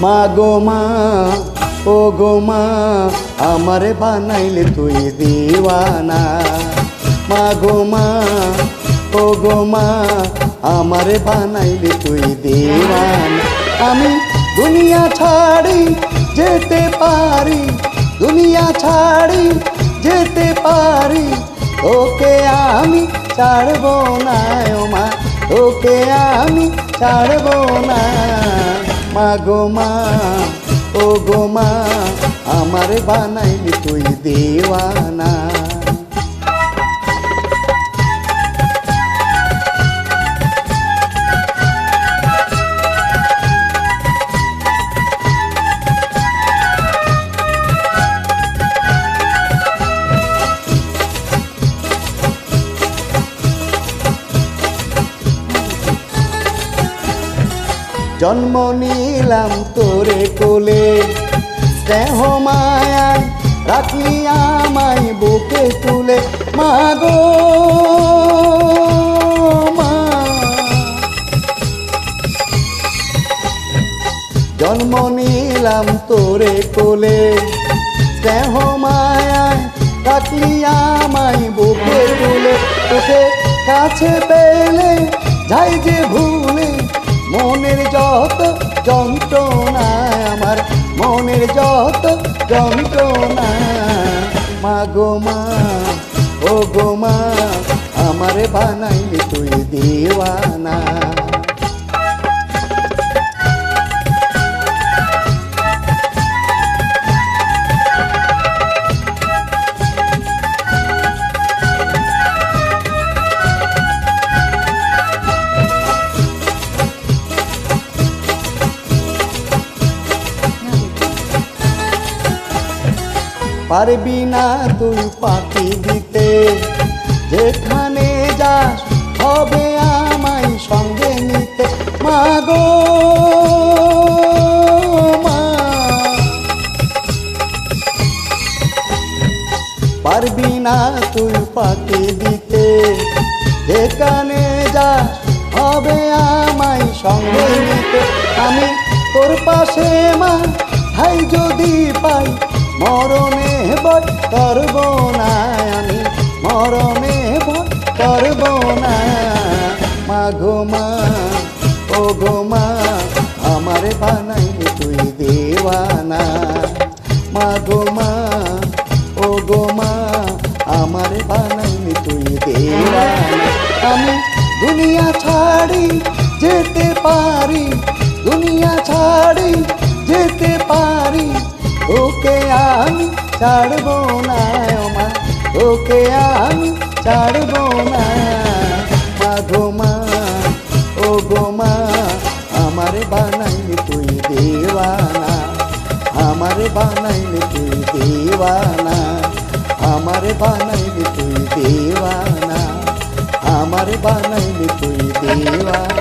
মা গো মা, ও গো মা, আমারে বানাইলে তুই দিওয়ানা। মা গো মা, ও গো মা, আমারে বানাইলে তুই দিওয়ানা। আমি দুনিয়া ছাড়ি যেতে পারি, দুনিয়া ছাড়ি যেতে পারি, ওকে আমি ছাড়বো না ও মা, ওকে আমি ছাড়বো না। মা গো মা, ও গো মা, আমারে বানাইলি তুই দিওয়ানা। জন্ম নিলাম তোরে কোলে, স্নেহ মায়ায় রাখলি আমায় বুকে তুলে। মা গো মা, জন্ম নিলাম তোরে কোলে, স্নেহ মায়ায় রাখলি আমায় বুকে তুলে। তোকে কাছে পেলে যাই যে ভুলে, মনের যত যন্ত্রণা, আমার মনের যত যন্ত্রণা। মা গো মা, ও গো মা, আমারে বানাইলি তুই দিওয়ানা। পারবি না তুই পাখি দিতে, যেখানে যাস হবে আমায় সঙ্গে নিতে। মা গো মা, পারবি না তুই পাখি দিতে, যেখানে যাস হবে আমায় সঙ্গে নিতে। আমি তোর পাশে মা ভাই যদি পাই, মরণে ভয় করব না, আমি মরণে ভয় করব না। মা গো মা, ও গো মা, আমারে বানাইলে তুই দিওয়ানা। মা গো মা, ও গো মা, আমারে বানাইলে তুই দিওয়ানা। আমি দুনিয়া ছাড়ি যেতে পারি, দুনিয়া ছাড়ি যেতে পারি, ওকে আমি ছাড়বো না ও মা, ওকে আমি ছাড়বো না। মা গো মা, ও গো মা, আমারে বানাইলে তুই দিওয়ানা। আমারে বানাইলে তুই দিওয়ানা, আমারে বানাইলে তুই দিওয়ানা, আমারে বানাইলে তুই দিওয়ানা।